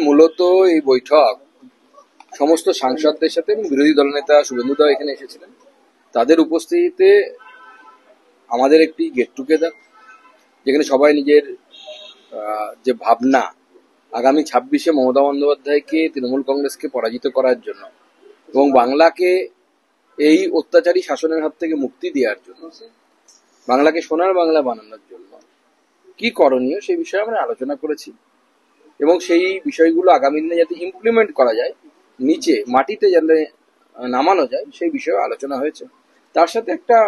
মূলত এই বৈঠক সমস্ত সাংসদদের সাথে এবং বিরোধী দলনেতা শুভেন্দুদাও এখানে এসেছিলেন, তাদের উপস্থিতিতে আমাদের একটি গেট টুগেদার, যেখানে সবাই নিজের যে ভাবনা আগামী 26-এ মমতা বন্দ্যোপাধ্যায়কে, তৃণমূল কংগ্রেসকে পরাজিত করার জন্য এবং বাংলাকে এই অত্যাচারী শাসনের হাত থেকে মুক্তি দেওয়ার জন্য, বাংলাকে সোনার বাংলা বানানোর জন্য কি করণীয় সেই বিষয়ে আমরা আলোচনা করেছি এবং সেই বিষয়গুলো আগামী দিনে যাতে ইমপ্লিমেন্ট করা যায়, নিচে মাটিতে যাতে নামানো যায় সেই বিষয়ে আলোচনা হয়েছে। তার সাথে একটা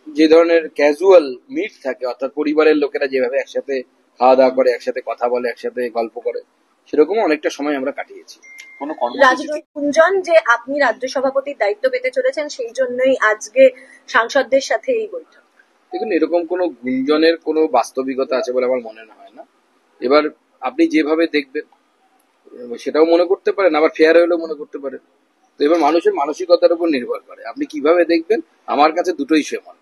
যে ধরনের ক্যাজুয়াল মিট থাকে, অর্থাৎ পরিবারের লোকেরা যেভাবে একসাথে খাওয়া দাওয়া করে, একসাথে কথা বলে, একসাথে গল্প করে, সেরকম অনেকটা সময় আমরা কাটিয়েছি। রাজনৈতিক গুঞ্জন যে আপনি রাজ্য সভাপতির দায়িত্ব পেতে চলেছেন, সেই জন্যই আজকে সাংসদদের সাথে এই বৈঠক। দেখুন, এরকম কোনো গুঞ্জনের কোনো বাস্তবিকতা আছে বলে আমার মনে হয় না। এবার আপনি যেভাবে দেখবেন সেটাও মনে করতে পারেন, আবার ফেয়ার হলেও মনে করতে পারেন। তো এবার মানুষের মানসিকতার উপর নির্ভর করে আপনি কিভাবে দেখবেন। আমার কাছে দুটোই সমান।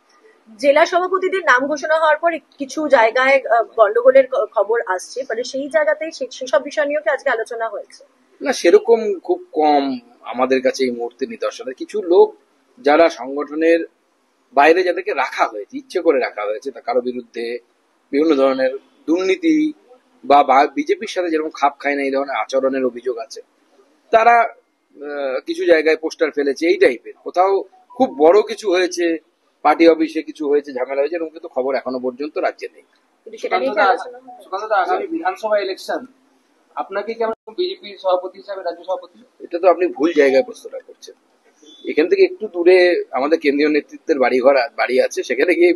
জেলা সভাপতিদের নাম ঘোষণা হওয়ার পর কিছু জায়গায় গন্ডগোলের খবর আসছে, ফলে সেই জায়গাতেই সেসব বিষয় নিয়েও আজকে আলোচনা হয়েছে। না, সেরকম খুব কম আমাদের কাছে এই মুহূর্তে নিদর্শনে। কিছু লোক যারা সংগঠনের বাইরে, যাদেরকে রাখা হয়েছে, ইচ্ছে করে রাখা হয়েছে, তা কারো বিরুদ্ধে বিভিন্ন ধরনের দুর্নীতি বা বিজেপির সাথে যেরকম খাপ খায় না এই ধরনের আচরণের অভিযোগ আছে, তারা কিছু জায়গায় পোস্টার ফেলেছে এই টাইপের। কোথাও খুব বড় কিছু হয়েছে, পার্টি অফিসে কিছু হয়েছে, ঝামেলা হয়েছে, এরকম কিন্তু খবর এখনো পর্যন্ত রাজ্যে নেই। আগামী বিধানসভা ইলেকশন আপনাকে কি বিজেপি সভাপতি হিসাবে, রাজ্য সভাপতি, এটা তো আপনি ভুল জায়গায় প্রশ্নটা করছেন। এখান থেকে একটু দূরে আমাদের কেন্দ্রীয় নেতৃত্বের বাড়ি আছে, সেখানে গিয়ে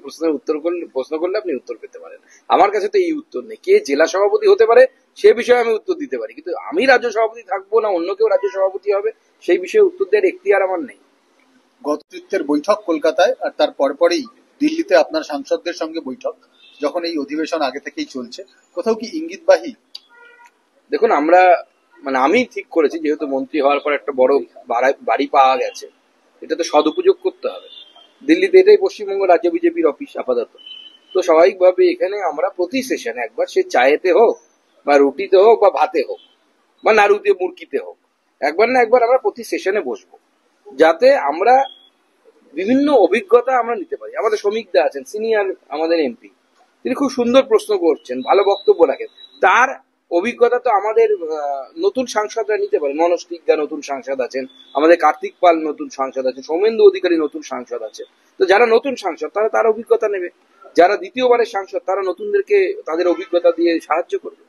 প্রশ্ন করলে আপনি উত্তর পেতে পারেন। আমার কাছে তো এই উত্তর নেই। কে জেলা সভাপতি হতে পারে সে বিষয়ে আমি উত্তর দিতে পারি, কিন্তু আমি রাজ্য সভাপতি থাকবো না অন্য কেউ রাজ্য সভাপতি হবে সেই বিষয়ে উত্তর দেওয়ার এখতিয়ার আমার নেই। গত নেতৃত্বের বৈঠক কলকাতায়, আর তার পরপরই দিল্লিতে আপনার সাংসদদের সঙ্গে বৈঠক, যখন এই অধিবেশন আগে থেকেই চলছে, কোথাও কি ইঙ্গিতবাহী? দেখুন, আমি ঠিক করেছি, যেহেতু মন্ত্রী হওয়ার পর একটা বড় বাড়ি পাওয়া গেছে, এটা তো সদুপযোগ করতে হবে। দিল্লিতে এটাই পশ্চিমবঙ্গ রাজ্য বিজেপির অফিস আপাতত। তো স্বাভাবিকভাবে এখানে আমরা প্রতি সেশনে একবার, সে চায়েতে হোক বা রুটিতে হোক বা ভাতে হোক বা নাড়ুতে মুরগিতে হোক, একবার না একবার আমরা প্রতি সেশনে বসবো, যাতে আমরা বিভিন্ন অভিজ্ঞতা আমরা নিতে পারি। আমাদের শ্রমিক দা আছেন, সিনিয়র আমাদের এমপি, তিনি খুব সুন্দর প্রশ্ন করছেন, ভালো বক্তব্য রাখেন। তার অভিজ্ঞতা তো আমাদের নতুন সাংসদরা নিতে পারে। মনোজ টিগ্গা নতুন সাংসদ আছেন, আমাদের কার্তিক পাল নতুন সাংসদ আছেন, সৌমেন্দু অধিকারী নতুন সাংসদ আছে। তো যারা নতুন সাংসদ তারা তার অভিজ্ঞতা নেবে, যারা দ্বিতীয়বারের সাংসদ তারা নতুনদেরকে তাদের অভিজ্ঞতা দিয়ে সাহায্য করবে।